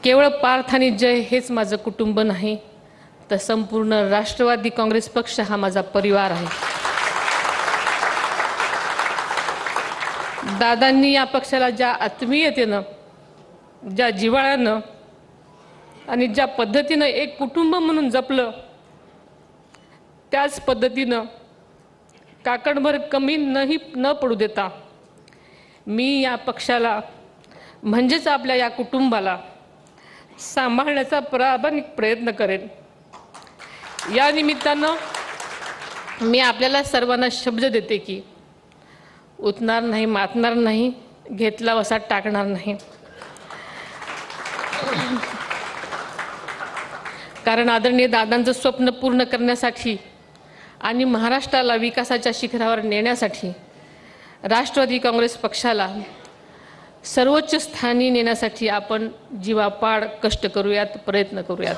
केवळ पार्थ आणि जय हेच माझं कुटुंब नाही, तर संपूर्ण राष्ट्रवादी काँग्रेस पक्ष हा माझा परिवार आहे। दादांनी या पक्षाला ज्या आत्मीयतेनं, ज्या जिव्हाळ्यानं आणि ज्या पद्धतीनं एक कुटुंब म्हणून जपलं, त्याच पद्धतीनं काकडभर कमी न पडू देता मी या पक्षाला म्हणजेच आपल्या या कुटुंबाला सांभाळण्याचा प्रामाणिक प्रयत्न करेन। या निमित्तानं मी आपल्याला सर्वांना शब्द देते की उठणार नाही, मातणार नाही, घेतला वसा टाकणार नाही। कारण आदरणीय दादांचं स्वप्न पूर्ण करण्यासाठी आणि महाराष्ट्राला विकासाच्या शिखरावर नेण्यासाठी राष्ट्रवादी काँग्रेस पक्षाला सर्वोच्च स्थानी नेण्यासाठी आपण जीवापाड कष्ट करूयात, प्रयत्न करूयात।